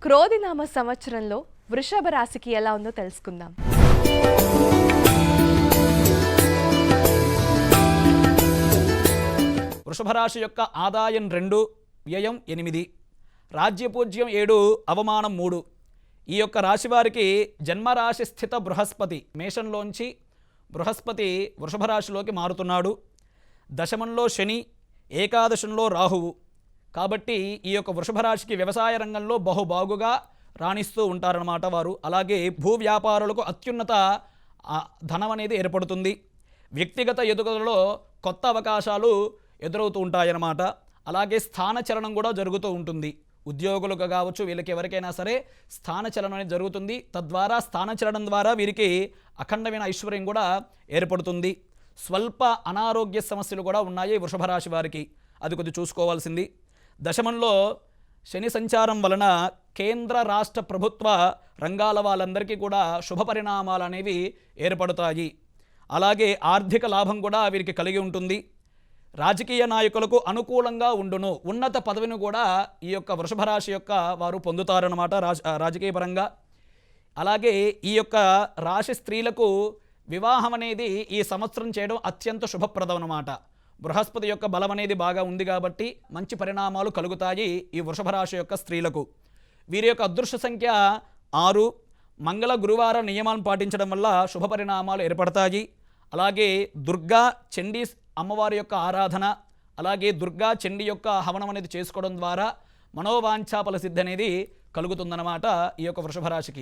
క్రోధినామ సంవత్సరంలో వృషభ రాశికి ఎలా ఉందో తెలుసుకుందాం. వృషభ రాశి యొక్క ఆదాయం 2, వ్యయం 8, రాజ్యపూజ్యం 7, అవమానం 3. ఈ యొక్క రాశి వారికి జన్మరాశి స్థిత బృహస్పతి మేషంలోంచి బృహస్పతి వృషభ రాశిలోకి మారుతున్నాడు. దశమంలో శని, ఏకాదశంలో రాహువు. కాబట్టి ఈ యొక్క వృషభ రాశికి వ్యవసాయ రంగంలో బహుబాగుగా రాణిస్తూ ఉంటారన్నమాట వారు. అలాగే భూ వ్యాపారులకు అత్యున్నత ధనం అనేది ఏర్పడుతుంది. వ్యక్తిగత ఎదుగుదలలో కొత్త అవకాశాలు ఎదురవుతూ ఉంటాయన్నమాట. అలాగే స్థానచలనం కూడా జరుగుతూ ఉంటుంది. ఉద్యోగులకు కావచ్చు, వీళ్ళకి ఎవరికైనా సరే స్థానచలనం అనేది జరుగుతుంది. తద్వారా స్థానచలనం ద్వారా వీరికి అఖండమైన ఐశ్వర్యం కూడా ఏర్పడుతుంది. స్వల్ప అనారోగ్య సమస్యలు కూడా ఉన్నాయి వృషభ రాశి వారికి, అది కొద్దిగా చూసుకోవాల్సింది. దశమంలో శని సంచారం వలన కేంద్ర రాష్ట్ర ప్రభుత్వ రంగాల వాళ్ళందరికీ కూడా శుభ పరిణామాలు అనేవి ఏర్పడతాయి. అలాగే ఆర్థిక లాభం కూడా వీరికి కలిగి ఉంటుంది. రాజకీయ నాయకులకు అనుకూలంగా ఉండును. ఉన్నత పదవిని కూడా ఈ యొక్క వృషభ రాశి యొక్క వారు పొందుతారన్నమాట రాజకీయ పరంగా. అలాగే ఈ యొక్క రాశి స్త్రీలకు వివాహం అనేది ఈ సంవత్సరం చేయడం అత్యంత శుభప్రదం అన్నమాట. బృహస్పతి యొక్క బలం అనేది బాగా ఉంది కాబట్టి మంచి పరిణామాలు కలుగుతాయి ఈ వృషభ రాశి యొక్క స్త్రీలకు. వీరి యొక్క అదృష్ట సంఖ్య 6. మంగళ గురువార నియమాలను పాటించడం వల్ల శుభ పరిణామాలు ఏర్పడతాయి. అలాగే దుర్గా చండీ అమ్మవారి యొక్క ఆరాధన, అలాగే దుర్గా చండీ యొక్క హవనం అనేది చేసుకోవడం ద్వారా మనోవాంఛా ఫలసిద్ధి అనేది కలుగుతుందన్నమాట ఈ యొక్క వృషభ రాశికి.